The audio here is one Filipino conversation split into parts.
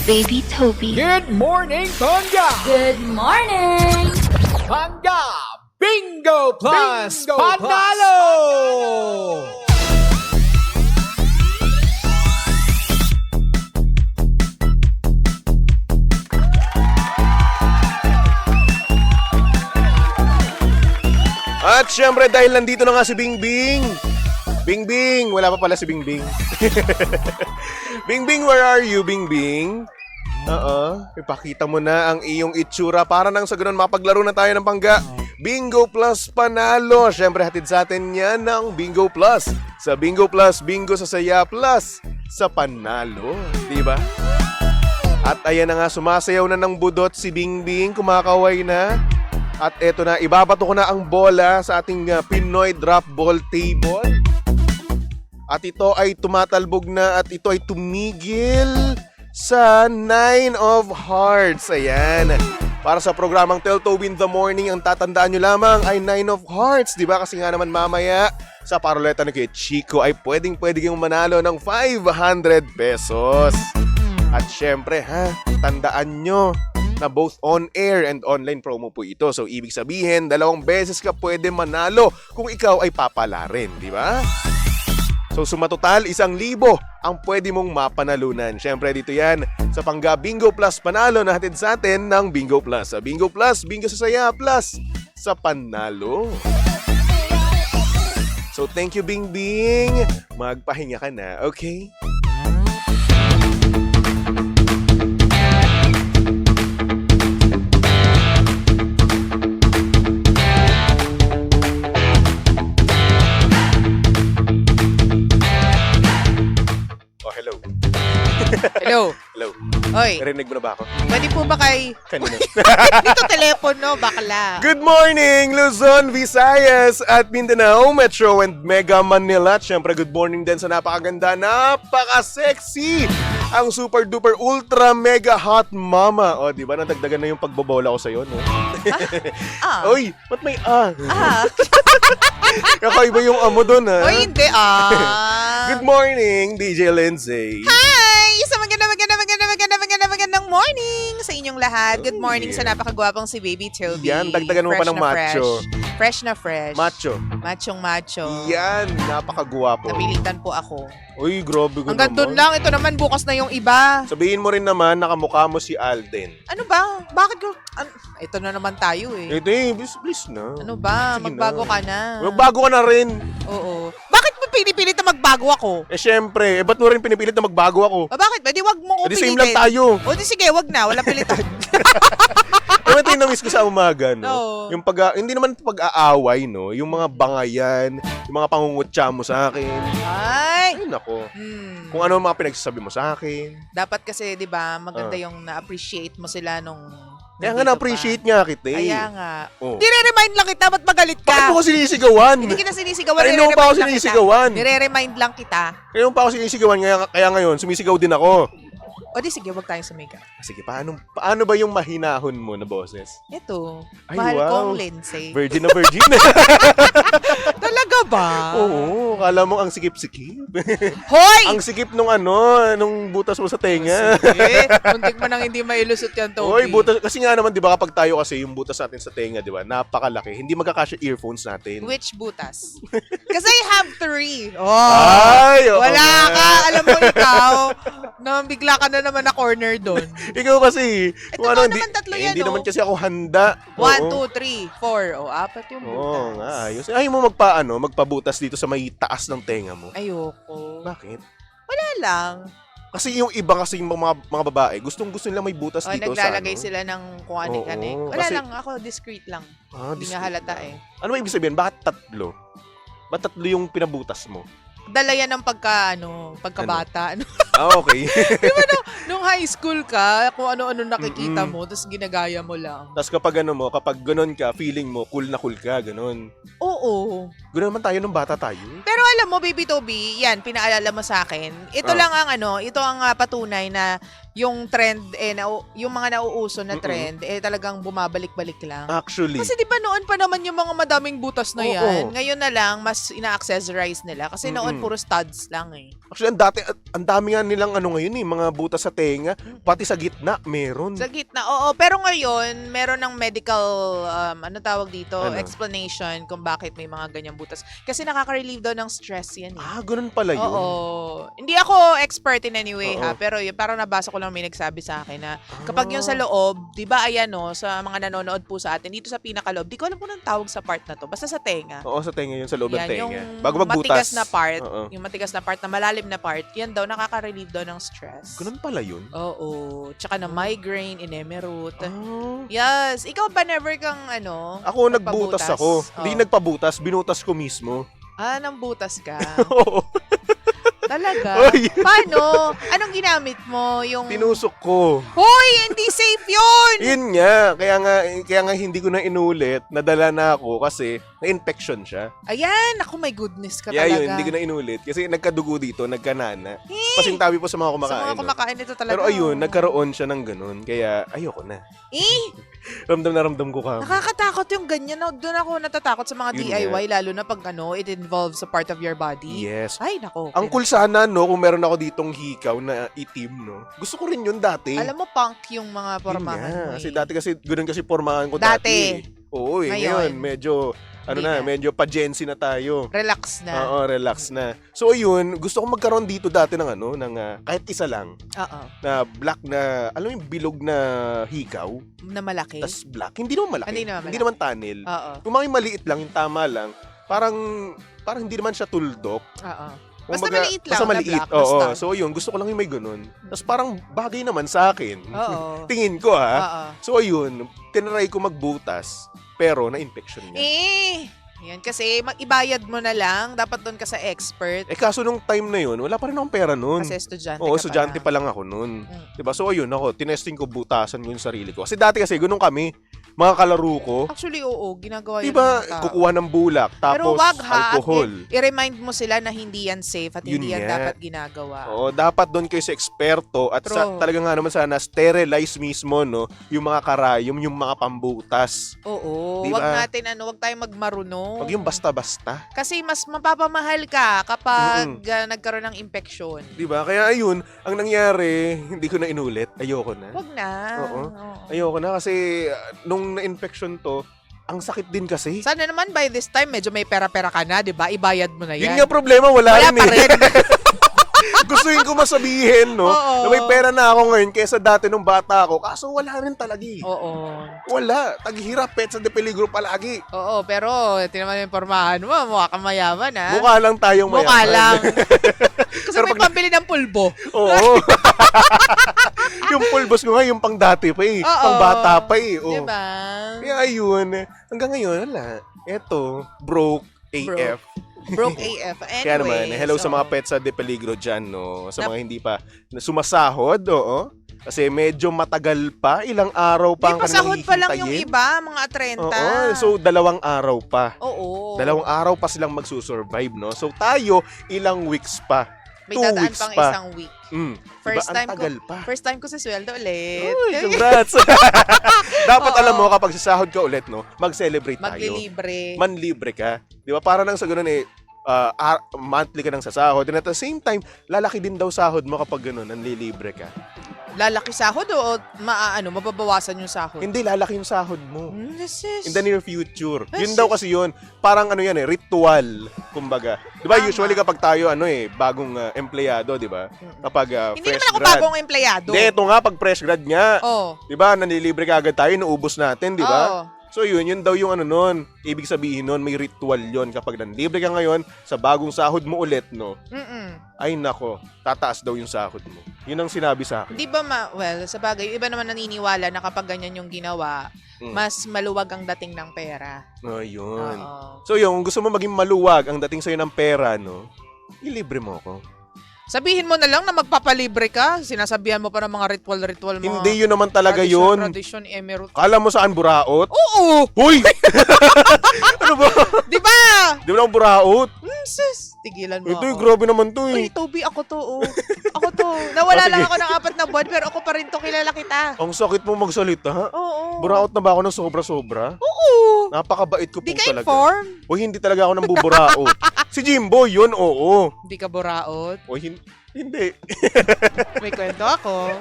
Baby Toby. Good morning, Tonga! Good morning! Tonga! Bingo Plus Bingo Panalo! At syempre dahil nandito na nga si Bingbing. Bingbing, wala pa pala si Bingbing. Bingbing, where are you, Bingbing? Ipakita mo na ang iyong itsura para nang sa ganun mapaglaro na tayo ng pangga. Bingo Plus Panalo. Syempre hatid sa atin yan ng Bingo Plus. Sa Bingo Plus, Bingo sa Saya Plus sa Panalo. Diba? At ayan na nga, sumasayaw na ng budot si Bingbing, kumakaway na. At eto na, ibabato ko na ang bola sa ating Pinoy drop ball table. At ito ay tumatalbog na at ito ay tumigil sa 9 of Hearts. Ayan. Para sa programang Telto in the Morning, ang tatandaan nyo lamang ay 9 of Hearts. Diba? Kasi nga naman mamaya sa paroleta na kay Chico ay pwedeng kayong manalo ng 500 pesos. At syempre tandaan nyo na both on-air and online promo po ito. So, ibig sabihin, 2 beses ka pwede manalo kung ikaw ay papalarin, di ba? So, sumatotal, 1,000 ang pwede mong mapanalunan. Siyempre, dito yan sa Pangga Bingo Plus Panalo na hatid sa atin ng Bingo Plus. Sa Bingo Plus, Bingo sa Saya Plus sa Panalo. So, thank you, Bingbing. Magpahinga ka na, okay? Hello. Hello. Oy, Narinig mo na ba ako? pwede po ba kay... Kanina. Dito telepono, bakla. Good morning, Luzon, Visayas at Mindanao, Metro and Mega Manila. At syempre, good morning din sa napakaganda, napaka-sexy, ang super duper ultra mega hot mama. O, di ba? Nadagdagan na yung pagbobola ko sa'yo, no? Oy, ba't may Kakaiba yung amo doon, ha? Oy, hindi Good morning, DJ Lindsay. Hi! Sa magandang morning sa inyong lahat. Good morning sa napakagwapang si Baby Toby. Yan, dagdagan mo pa ng macho. Fresh na fresh. Macho. Machong-macho. Yan, napakagwapo. Napilitan po ako. Uy, grabe ko Hanggang doon naman. lang. Ito naman bukas na yung iba. Sabihin mo rin naman, nakamukha mo si Alden. Ano ba? Bakit ko... ito na naman tayo eh. Ito please na. Ano ba? Sige Magbago na. ka na. Magbago ka na rin. Oo. Bakit mo pinipilit na magbago ako? Syempre, ba't mo rin pinipilit na magbago ako? Bakit? Pwede wag mong Di pilitin. same lang tayo. O di sige, wag na. Walang pilitan. Ito yung na-miss ko sa umaga, no? Oo. Yung hindi naman pag-aaway, no? Yung mga bangayan, yung mga pangungutya mo sa akin. Ay! Ay, nako. Kung ano ang mga pinagsasabi mo sa akin. Dapat kasi, di ba, maganda yung na-appreciate mo sila nung... Kaya nga na-appreciate nga kita eh. Kaya nga. Oh. Dire-remind lang kita, ba't magalit ka? Bakit mo ko sinisigawan? Hindi kita sinisigawan, Kanino pa ako sinisigawan? Nire-remind lang kita. Kaya pa ako sinisigawan, kaya ngayon, sumisigaw din ako. O di sige, wag tayong sumiga. Sige, paano ba yung mahinahon mo na boses? Ito, Ay, mahal wow. kong Lindsay. Virgin na virgin. Talaga ba? Oo, kala mo ang sikip-sikip. Hoy! Ang sikip nung butas mo sa tenga. Sige, muntik mo nang hindi mailusot yan, Toby. Oy, butas, kasi nga naman, di ba, kapag tayo kasi, yung butas natin sa tenga, di ba, napakalaki. Hindi magkakasya earphones natin. Which butas? Kasi I have 3. Oh, Ay, oo wala nga. ka. Alam mo ikaw, na bigla ka na naman na corner doon. Ikaw kasi, Ito ba naman tatlo yan, hindi oh. naman kasi ako handa. 1, Oo. 2, 3, 4. O, 4 yung butas. Oo nga, ayos. Ayaw mo magpabutas dito sa may taas ng tenga mo. Ayoko. Bakit? Wala lang. Kasi yung iba kasi yung mga babae, gustong-gusto nila may butas O, dito naglalagay sa sila ng kung ani-ani. Oo, Wala kasi- lang. Ako, discreet lang. Hindi discreet nga halata lang. eh. Ano ba ibig sabihin? Bakit tatlo? Ba't tatlo yung pinabutas mo? Dala yan ng pagkabata. Ano? Okay. Nung high school ka, kung ano-ano nakikita Mm-mm. mo, tapos ginagaya mo lang. Tapos kapag kapag ganun ka, feeling mo, cool na cool ka, ganun. Oo. Ganoon naman tayo nung bata tayo. Pero alam mo, Baby Toby, yan, pinaalala mo sa akin. Ito lang ang ito ang patunay na yung trend, yung mga nauuso na trend, talagang bumabalik-balik lang. Actually. Kasi di ba noon pa naman yung mga madaming butas na yan? Oo. Ngayon na lang, mas ina-accessorize nila. Kasi noon puro studs lang eh. Actually, ang dami nga nilang ngayon mga butas sa tenga, pati sa gitna, meron. Sa gitna, oo. Pero ngayon, meron ng medical, tawag dito, Ano? explanation kung bakit may mga ganyang butas. Kasi nakaka-relieve daw ng stress yan eh. Ganun pala yun. Oo. Hindi ako expert in any way Oo. ha, pero yun, parang nabasa ko lang may nagsabi sa akin na kapag yung sa loob, di ba ayan sa mga nanonood po sa atin, dito sa pinakaloob, di ko alam kung anong tawag sa part na to, basta sa tenga. Oo, sa tenga yun, sa loob ng Yan, tenga. yung Bago magbutas. matigas na part, Oo. yung matigas na part, na malalim na part, yan daw, nakaka-relieve daw ng stress. Ganun pala yun. Oo. Tsaka na migraine, inemerute. Ah. Yes. Ikaw ba never kang Ako, nagbutas ako. Hindi nagpabutas, binutas ko mismo. nang butas ka. Oo. Talaga? Oy. Paano? Anong ginamit mo? Yung... Tinusok ko. Hoy! Hindi safe yun! Yun nga, kaya nga hindi ko na inulit, nadala na ako kasi na-infection siya. Ayan! Ako, my goodness ka Kaya talaga. yun, hindi ko na inulit kasi nagkadugo dito, nagkanana. Pasintabi po sa mga kumakain. Sa mga no? kumakain ito talaga. Pero ayun, nagkaroon siya ng ganun, kaya ayoko na. Ramdam na ramdam ko ka. Nakakatakot yung ganyan. Doon ako natatakot sa mga Yun DIY, lalo na pag it involves a part of your body. Yes. Ay, nako. Ang cool sana, no, kung meron ako ditong hikaw na itim, no. Gusto ko rin yun dati. Alam mo, punk yung mga Yun pormahan nga, mo Kasi eh. dati ganun kasi pormahan ko dati. Dati. Oo, Ngayon. ngayon, medyo, Hindi na. medyo pa-Gen-Z na tayo. Relax na. Oo, relax na. So, ayun, gusto ko magkaroon dito dati ng kahit isa lang, Oo. na black na, alam mo yung bilog na hikaw, Na malaki. tas black, hindi naman malaki. Hindi naman Hindi malaki. naman tunnel. Oo. Yung mga maliit lang, yung tama lang, parang hindi naman siya tuldok. Oo. Basta Kumbaga, maliit lang Basta na maliit, black, oo. basta. So, yun, gusto ko lang yung may ganun. Tapos parang bagay naman sa akin. Oo. Tingin ko, ha? Oo. So, ayun, tinry ko magbutas, pero na-infection niya. Yan kasi ibayad mo na lang, dapat doon ka sa expert Kaso nung time na yun, wala pa rin akong pera nun. kasi estudyante Oo, ka estudyante pa lang ako nun. Diba? So, ayun ako, tinesting ko, butasan ko yung sarili ko. Kasi dati kasi, ganun kami, mga kalaro ko, Actually, oo, ginagawa yun diba, ng mga tao. kukuha ng bulak, Pero tapos wag ha, alcohol. i-remind mo sila na hindi yan safe at Yun hindi yan nga. dapat ginagawa. Oo, dapat doon kayo sa eksperto at True. talaga nga naman sana sterilize mismo, no, yung mga karayom, yung mga pambutas. Oo, Diba? wag natin wag tayong magmarunong. Wag yung basta-basta. Kasi mas mapapamahal ka kapag nagkaroon ng infection. Diba? Kaya ayun, ang nangyari, hindi ko na inulit. Ayoko na. Wag na. Oo. Ayoko na kasi nung na-infection to, ang sakit din kasi. Sana naman by this time medyo may pera-pera ka na, 'di ba? Ibayad mo na 'yan. Yun nga problema, wala Wala rin pa rin. Gustuin ko masabihin, no, Oo. na may pera na ako ngayon kesa dati nung bata ako. Kaso wala rin talaga eh. Oo. Wala. Taghirap, pets sa de peligro palagi. Oo, pero tinaman yung pormahan mo, mukha kang mayaman ha. Mukha lang tayong mayaman. Mukha lang. Kasi Pero may pambili ng pulbo. Oo. Yung pulbos ko nga, yung pang dati pa eh. Oo. Pang bata pa eh. Oo. Diba? Kaya ayun, hanggang ngayon, wala. Eto, broke AF. Broke AF. Anyway. Kaya naman, hello sa so, mga pets sa de peligro dyan, no? Sa mga hindi pa sumasahod, oo. Kasi medyo matagal pa, ilang araw pa May ang kanilang pasahod pa lang yung hihintayin. iba, mga 30. Oo, so 2 araw pa. Oo. 2 araw pa silang magsusurvive, no? So tayo, ilang weeks pa. May 2 dadaan weeks pang pa. isang week. Diba, ang tagal pa. First time ko sa sweldo ulit. Uy, congrats! Dapat alam mo, kapag sasahod ka ulit, no, mag-celebrate tayo. Maglilibre. Manlibre ka. Di ba? Para nang sa ganun monthly ka nang sasahod. And at the same time, lalaki din daw sahod mo kapag ganun, nanlilibre ka. Lalaki sahod o mababawasan yung sahod? Hindi, lalaki yung sahod mo. This is... In the near future. Yes, Yun daw kasi yun. Parang ritual, kumbaga. Di ba, Tama. usually kapag tayo, bagong empleyado, di ba? Kapag Hindi fresh naman ako grad. bagong empleyado. Hindi, ito nga, pag fresh grad nga. Oh. Di ba, nanlilibre ka agad tayo, naubos natin, di ba? Oo. So yun daw yung nun. Ibig sabihin nun, may ritual yun. Kapag nanlibre ka ngayon, sa bagong sahod mo ulit, no? Ay nako, tataas daw yung sahod mo. Yun ang sinabi sa akin. Di ba well, sa bagay, iba naman naniniwala na kapag ganyan yung ginawa, mas maluwag ang dating ng pera. Oh, yun. Oo. So yun, kung gusto mo maging maluwag ang dating sa'yo ng pera, no? Ilibre mo ako. Sabihin mo na lang na magpapalibre ka. Sinasabihan mo pa ng mga ritual. Mga Hindi yun naman talaga yun. Tradition, emerald. Kala mo saan buraot? Oo! Huy! Ano ba? Di ba? Di mo na ako buraot. Sis, tigilan mo Ito ako. grabe naman to Uy, eh. Toby, ako to, oh. Ako to. Nawala Oh, sige. lang ako ng 4 na buwan, pero ako pa rin to, kilala kita. Ang sakit mo magsalita. Oo. Buraot na ba ako ng sobra-sobra? Oo. Napakabait ko po Di ka talaga. inform? O hindi talaga ako nang buburaot. Si Jimbo, yun, oo. Hindi ka buraot. O hindi. May kwento ako.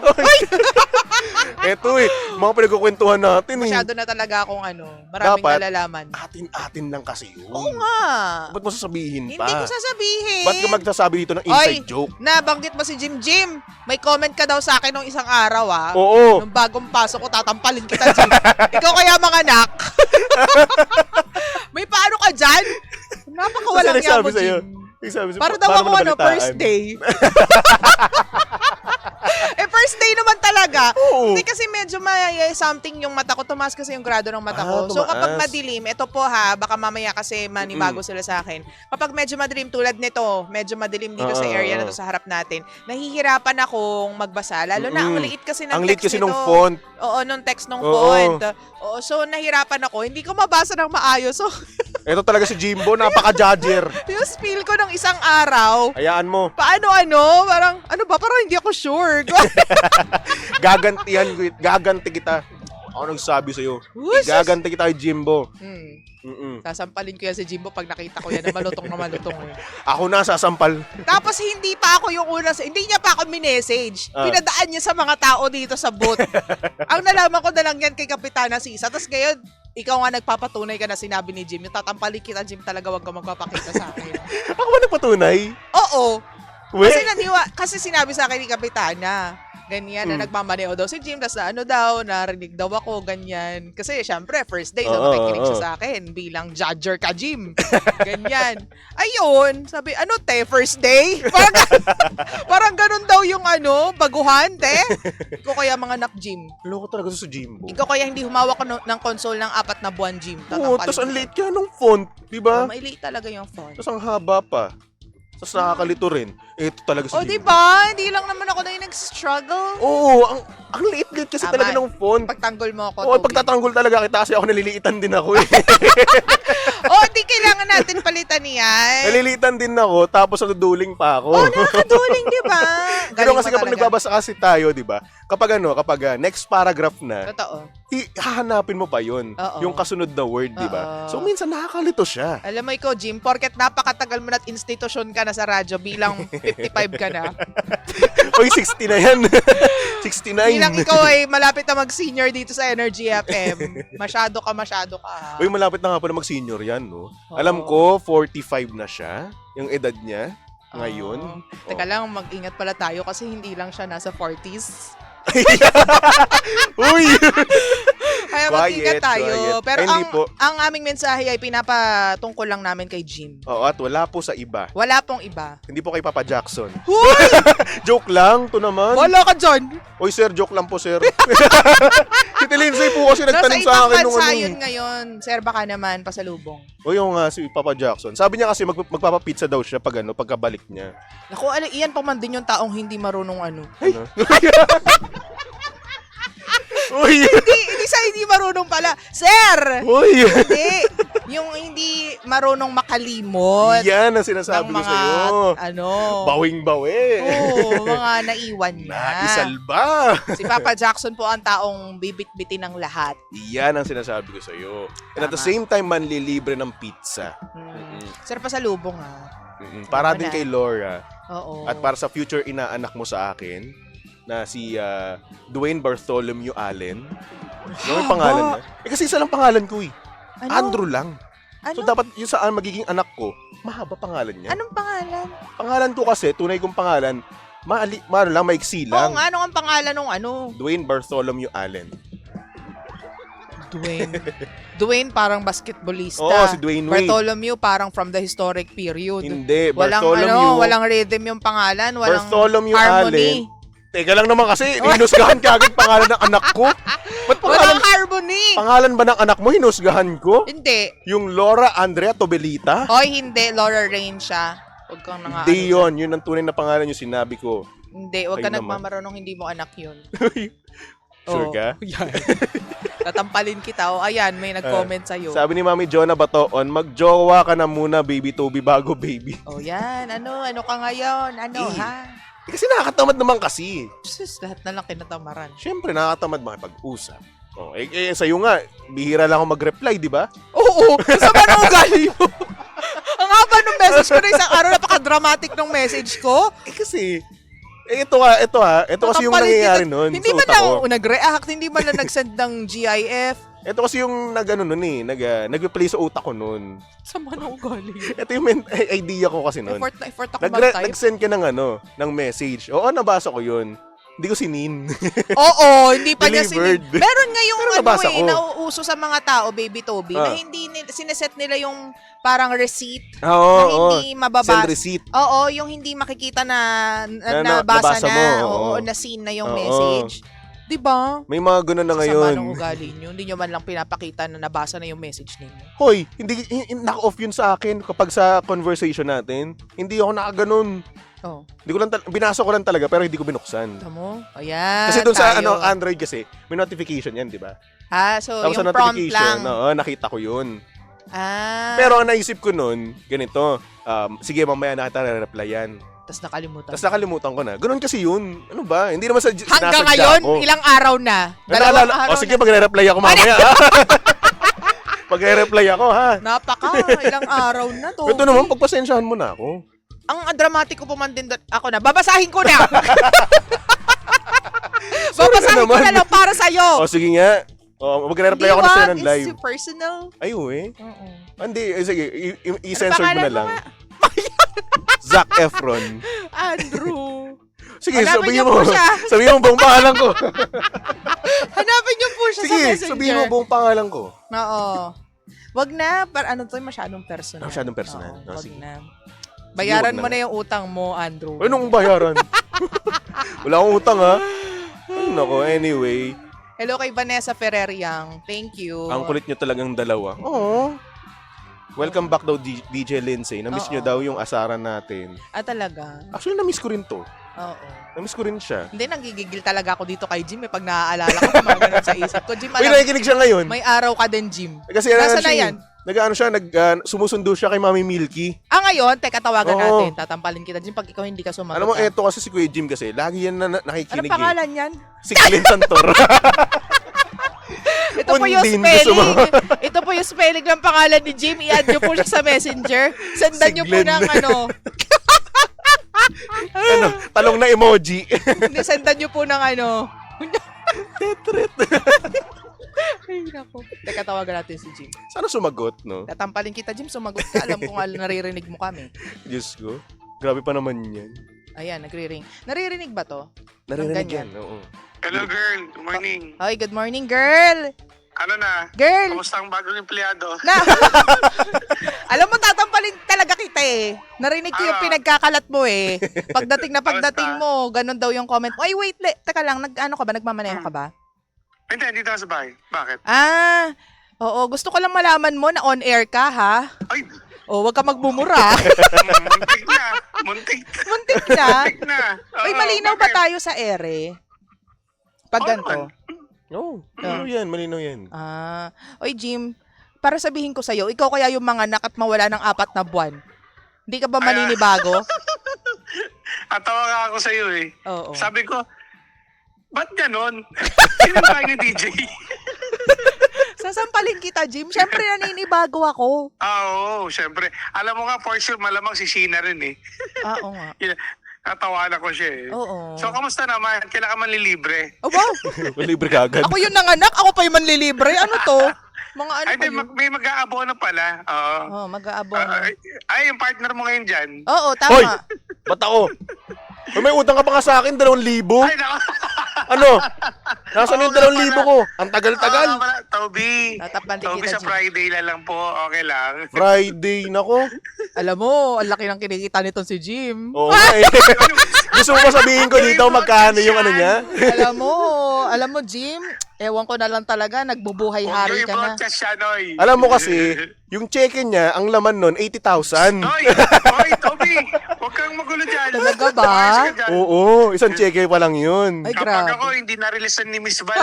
Eto eh, mga pinagkukwentuhan natin eh. Masyado na talaga akong maraming Dapat. nalalaman. Atin-atin lang kasi yun. Oo nga. Ba't mo sasabihin Hindi pa? ko sasabihin. Ba't ka magsasabi dito ng inside Oy, joke? nabanggit mo si Jim Jim. May comment ka daw sa akin nung isang araw, ah. Oo. Nung bagong pasok ko, tatampalin kita, Jim. Ikaw kaya mga anak? May paano ka dyan? Napakawalang Kasi nagsabi yamo, sa'yo. Jim. Sabi, Para daw ako first day. First day naman talaga. Oo. Hindi kasi medyo may something yung mata ko. Tumaas kasi yung grado ng mata ko. So tumaas. kapag madilim, ito po ha, baka mamaya kasi manibago sila sa akin. Kapag medyo madilim tulad nito, medyo madilim dito sa area na to sa harap natin, nahihirapan akong magbasa. Lalo na ang liit kasi ng Ang liit text kasi nito. nung font. Oo, nung text nung Oo. font. Oo, so nahirapan ako. Hindi ko mabasa ng maayos. So, Ito talaga si Jimbo, napaka-judger. yung feel ko ng isang araw, Hayaan mo. paano parang, parang hindi ako sure. Gaganti kita. Ako nagsabi sa'yo. Whoosh! Gaganti kita kay Jimbo. Sasampalin ko yan si Jimbo pag nakita ko yan na malutong na malutong. Eh. Ako na sasampal. Tapos hindi pa ako yung una, hindi niya pa ako minessage. Pinadaan niya sa mga tao dito sa booth. Ang nalaman ko na lang yan kay Kapitana Sisa. Tapos ngayon, ikaw nga nagpapatunay ka na sinabi ni Jim. Yung tatampalin kita, Jim, talaga wag ka magpapakita sa akin. Ako ba nagpatunay? Oo. We? Kasi sinabi sa akin ni Kapitana, ganyan, na nagmamaneo daw si Jim, tas narinig daw ako, ganyan. Kasi, syempre, first day, so nakikinig siya sa akin, bilang judger ka, Jim. Ganyan. Ayun, sabi, first day? Parang ganun daw yung baguhan, te. Ikaw kaya mga anak, Jim. Loko talaga sa Jimbo. Ikaw kaya hindi humawak ng console ng 4 na buwan, Jim. Oo, tas ang late ka nung font, di ba? May late talaga yung phone. Tas ang haba pa. Tas nakakalito rin. Ito talaga si O, Jimbo. diba? Hindi lang naman ako na yung nag-struggle. Oo, ang liit-liit kasi Tama. talaga ng font. Pagtanggol mo ako, Oo, Toby. pagtatanggol talaga kita kasi ako naliliitan din ako eh. Di kailangan natin palitan yan. Naliliitan din ako, tapos naduduling pa ako. Nakakaduling, di ba? Pero kasi kapag nagbabasa kasi tayo, di ba? Kapag next paragraph na, Totoo. hahanapin mo pa yun. Oo. Yung kasunod na word, di ba? Oo. So, minsan nakakalito siya. Alam mo ikaw, Jim, porket napakatagal mo na't institusyon ka na sa radyo bilang 55 ka na. Oy, 60 na yan. 69. Bilang ikaw ay malapit na mag-senior dito sa Energy FM. Masyado ka. Uy, malapit na nga pala mag-senior yan, no? Oo. Alam ko, 45 na siya. Yung edad niya. Ngayon. Oo. Teka lang, mag-ingat pala tayo kasi hindi lang siya nasa 40s. Uy! Kaya mag-ingat Quiet, tayo. quiet. Pero Hindi po. ang aming mensahe ay pinapatungkol lang namin kay Jim. Oo, at wala po sa iba. Wala pong iba. Hindi po kay Papa Jackson. Huy! Joke lang, to naman. Wala ka dyan! Oy, sir, joke lang po, sir. Si Lindsay po kasi Nasa nagtanong sa ibang akin nung bansa ano. yun ngayon. Sir, baka naman, pasalubong. O yung si Papa Jackson. Sabi niya kasi magpapapizza daw siya pagkabalik niya. Naku, iyan pa man din yung taong hindi marunong ano. Ano? Uy! Hindi marunong pala. Sir! Uy! Hindi. Yung hindi marunong makalimot. Yan ang sinasabi ng ko mga, sa'yo. Bawing-bawi. Oo, mga naiwan niya. Naisalba. Si Papa Jackson po ang taong bibit-bitin ng lahat. Yan ang sinasabi ko sa'yo. And at the Tama. same time, manlilibre ng pizza. Sir, pasalubong ha. Para Tama din na. kay Laura. Oo. At para sa future inaanak mo sa akin, na si Dwayne Bartholomew Allen. Ano yung pangalan niya? Kasi isa lang pangalan ko eh. Ano? Andrew lang. Ano? So dapat yung saan magiging anak ko, mahaba pangalan niya. Anong pangalan? Pangalan ko kasi, tunay kong pangalan, maiksi Oo lang. nga, ano ang pangalan ng ano? Dwayne Bartholomew Allen. Dwayne parang basketballista. Oo, si Dwayne Wade. Bartholomew parang from the historic period. Hindi, Walang Bartholomew. walang rhythm yung pangalan, walang Bartholomew harmony. Allen. Teka lang naman kasi, hinusgahan ka agad pangalan ng anak ko. Ba't Walang harmony. pangalan ba ng anak mo, hinusgahan ko? Hindi. Yung Laura Andrea Tobelita? Hoy, hindi. Laura Rain siya. Huwag kang nanga. Hindi yun ang tunay na pangalan yung sinabi ko. Hindi, huwag ka Ay, naman. nagmamarunong, hindi mo anak yun. Sure Oh, ka? Yan. Tatampalin kita. O, ayan, may nag-comment sa'yo. Sabi ni Mami Jonah Batoon, magjowa ka na muna, Baby Toby, bago baby. O, yan. Ano ka ngayon? Ano, Eh. ha? Kasi nakakatamad naman kasi. Sus, lahat na lang kinatamaran. Siyempre, nakakatamad makipag-usap. Oh, sa'yo nga, bihira lang ako mag-reply, di ba? Oo, kasama na ugali mo. Ang haba nung message ko na isang araw, napaka-dramatic nung message ko. Kasi, ito kasi yung Tatampalin nangyayari kita. nun. Hindi sa man utak lang ko. nag-react, hindi man lang nag-send ng GIF. Ito kasi yung nag-replay sa utak ko nun. Sama na ugali. Ito yung idea ko kasi nun. Effort ako mag-type. Nag-send ka ng message. Oo, nabasa ko yun. Hindi ko sinin. Oo, hindi pa niya Delivered. Meron nga yung Pero nabasa ko. nauuso sa mga tao, Baby Toby, na hindi sineset nila yung parang receipt na Oo, hindi mababasa. send receipt. Oo, yung hindi makikita na nabasa nabasa na. mo, Oo, oo. na-seen na yung Oo. message. Diba? May mga ganun na Sasama ngayon. ng ugali nyo. Hindi nyo man lang pinapakita na nabasa na yung message ninyo. Hoy, hindi naka-off yun sa akin kapag sa conversation natin. Hindi ako nakaganon. Oh, Hindi ko lang binasa ko lang talaga pero hindi ko binuksan. tamo? Ayan, Kasi doon sa tayo. Android kasi, may notification yan, di ba? So Tapos sa yung prompt notification, lang. oo, nakita ko yun. Ah, Pero ang naisip ko nun, ganito, sige mamaya na kita replyan. tapos nakalimutan. Tapos nakalimutan ko na. Ganun kasi yun. Ano ba? Hindi naman Hanggang sinasadya ngayon, ako. ilang araw na? Dalawang araw sige, na. magre-reply ako mamaya. Magre-reply ako, ha? Ilang araw na to. Ito naman, pagpasensyahan mo na ako. Ang dramatiko po man din ako na. Babasahin ko na. Babasahin ko naman. na lang para sa'yo. O, sige nga. O, magre-reply ako na sa'yo ng live. It's personal. Ay, uwi. Oo. Hindi, sige, i-censor mo pangalan na mo lang. nga? Zac Efron. Andrew. Sige, Hanapin sabihin niyo mo. po siya. Sabihin mo buong pangalan ko. Hanapin niyo po siya Sige, sa messenger. sabihin mo buong pangalan ko. Oo. Wag na, ano to, masyadong personal. Masyadong personal. Oo, Oh, wag sige. na. Bayaran Sige, mo wag na. na yung utang mo, Andrew. Anong bayaran? Wala akong utang, ha? Ay, nako, anyway. Hello kay Vanessa Ferreriang. Thank you. Ang kulit nyo talagang dalawa. Oo. Welcome back daw, DJ Lindsay. Na-miss Oo. nyo daw yung asaran natin. Talaga? Actually, na-miss ko rin to. Oo. Na-miss ko rin siya. Hindi, nanggigigil talaga ako dito kay Jim. Pag naaalala ko, gumagano'n sa isip ko. Jim, Uy, alam, nakikinig siya ngayon. may araw ka din, Jim. Kasi Nasaan na yan? sumusundo siya kay Mami Milky. Ngayon, teka, tawagan Oo. natin. Tatampalin kita, Jim, pag ikaw hindi ka sumagot. Alam mo, ah. eto kasi si Kuya Jim kasi, lagi yan na nakikinig Ano pangalan yan? Si Glenn Santor. Ito po yung Undin, spelling. gusto mo? Ito po yung spelling ng pangalan ni Jim. I-add nyo po siya sa messenger. Sendan Si nyo po Glenn. ng ano. Talong na emoji. Hindi, sendan nyo po ng ano. Tetret. Ay, nako. Teka, tawagan natin si Jim. Sana sumagot, no? Tatampalin kita, Jim. Sumagot ka. Alam ko nga, naririnig mo kami. Diyos ko. Grabe pa naman yan. Ayan, nagre-ring. Naririnig ba to? Narinig ganyan. yan, oo. Hello girl, good morning. Hi, good morning, girl. Ano na? Girl. Kamusta ang bagong empleyado? Na. Alam mo, tatampalin talaga kita eh. Narinig ko yung pinagkakalat mo eh. Pagdating mo, ganun daw yung comment mo. Ay, wait, teka lang, ano ka ba? Nagmamaneho ka ba? Hindi, dito sa bahay. Bakit? Oo, gusto ko lang malaman mo na on-air ka, ha? Ay, Wag ka magbumura. muntik na. Muntik. Muntik na. Muntik na. Uy, Oo, malinaw ba bakit? tayo sa ere? Pag Oo ganito. Oo, malinaw yan, malinaw yan. Oy, Jim, para sabihin ko sa'yo, ikaw kaya yung mga at mawala ng 4 na buwan. Hindi ka ba maninibago? At tawa nga ako sa iyo eh. Oo. Sabi ko, ba't ganon? Sinintay ni DJ. Sasampalin kita, Jim. Siyempre, naninibago ako. Oo, syempre. Alam mo nga, for sure, malamang si Sheena rin eh. Oo nga. Natawanan ko siya eh. Oo. So, kamusta naman? Kailan ka manlilibre? Oh, wow. Libre ka agad. Ako yung nanganak. Ako pa yung manlilibre. Ano to? Mga ano Ay, kayo? may mag-aabono pala. Oo. Mag-aabono. Ay, yung partner mo ngayon dyan. Oo, Hoy! tama. Ba't ako? May utang ka pa nga sa akin, 2,000. Ay, nako. Ano? Nasaan yung Oo nga 2,000 pala. ko? Ang tagal-tagal. Toby. Tatapantin Toby kita, sa Jim. Friday na lang po. Okay lang. Friday, nako. Alam mo, ang laki ng kinikita nitong si Jim. Oo nga eh. Gusto mo ba sabihin ko dito magkano yung ano niya? Alam mo, Jim, Ewan ko na lang talaga, nagbubuhay-hari ka na. Siya, Noy. Alam mo kasi, yung cheque niya, ang laman nun, 80,000. Noy, Toby, huwag kang magulo dyan. Talaga ba? Umayos ka dyan. Oo, isang cheque pa lang yun. Ay, Kapag grabe. ako hindi na-releasean ni Miss Val.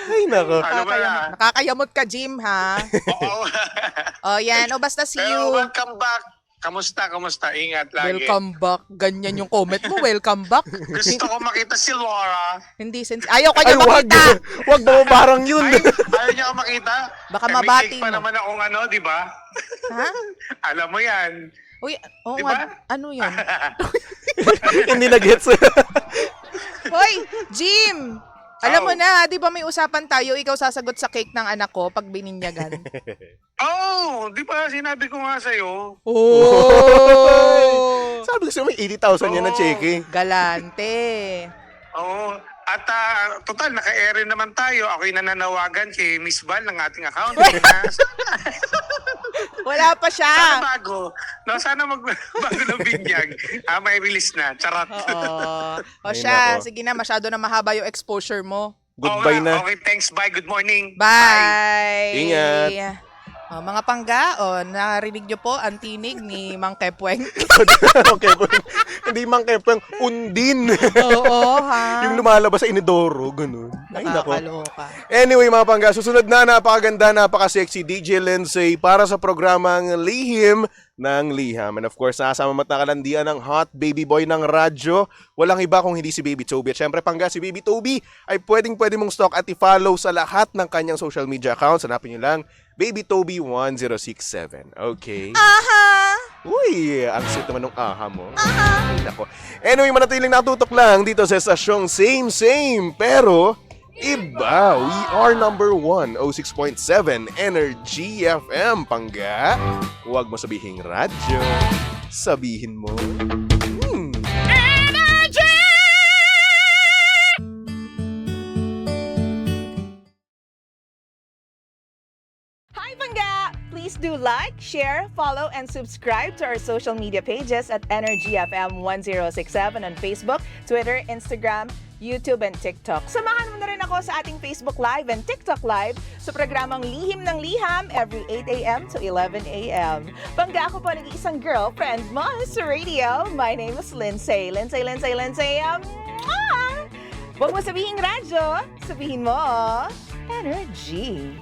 Ay, nako. Ano ba yan? Nakakayamot ka, Jim, ha? Oo. O, yan. O, basta see Pero you. welcome back. Kamusta? Ingat lagi. Welcome back. Ganyan yung comment mo. Welcome back. Gusto ko makita si Laura. Hindi ayaw ka Ay, niya wag. makita. Wag ba parang yun? Ay, ayaw niya ako makita. Baka Eh, mabati may cake pa mo. naman akong ano, di ba? Ha? Alam mo yan. Uy, oh, Diba? ano yan? Hindi na-gets. Hoy, Jim! Alam mo Oh. na, di ba may usapan tayo, ikaw sasagot sa cake ng anak ko pag bininyagan? Oh, di ba sinabi ko nga sa'yo? Oh! Sabi ko sa'yo, may 80,000 yan na Oo. cheque. Galante. Oo. At total, naka-air naman tayo. Ako'y nananawagan kay Miss Val ng ating account. Wala pa Sana siya. bago. No, sana bago ng binyag. May release na. Charot. Oo. O Ay, siya, nako. sige na, masyado na mahaba yung exposure mo. Goodbye Oo na. nga. Okay, thanks. Bye. Good morning. Bye! Ingat. O, mga pangga, narinig nyo po ang tinig ni Mang Kepweng. Okay, hindi man kayo pang undin. Oo, ha? Yung lumalabas sa inidoro, ganun. Ay, nako. Nakakaloka. Anyway, mga pangga, susunod na napakaganda, napaka-sexy DJ Lindsay para sa programang Lihim ng Liham. And of course, nakasama at nakalandian ng hot baby boy ng radyo. Walang iba kung hindi si Baby Toby. At syempre, pangga, si Baby Toby ay pwede mong stalk at i-follow sa lahat ng kanyang social media accounts. Hanapin nyo lang, Baby Toby 1067. Okay? Aha! Uy, ang sweet naman ng aha mo. Ay, nako. Anyway, manatiling natutok lang dito sa estasyong same, pero iba. We are number 1, 06.7 Energy FM, pangga. Huwag mo sabihin radyo. Sabihin mo. Hi, Pangga! Please do like, share, follow, and subscribe to our social media pages at Energy FM 1067 on Facebook, Twitter, Instagram, YouTube, and TikTok. Samahan mo na rin ako sa ating Facebook Live and TikTok Live sa programang Lihim ng Liham every 8 a.m. to 11 a.m. Pangga, ako po nag-iisang girlfriend mo sa radio. My name is Lindsay. Lindsay. Huwag mo sabihin radyo, sabihin mo, Energy.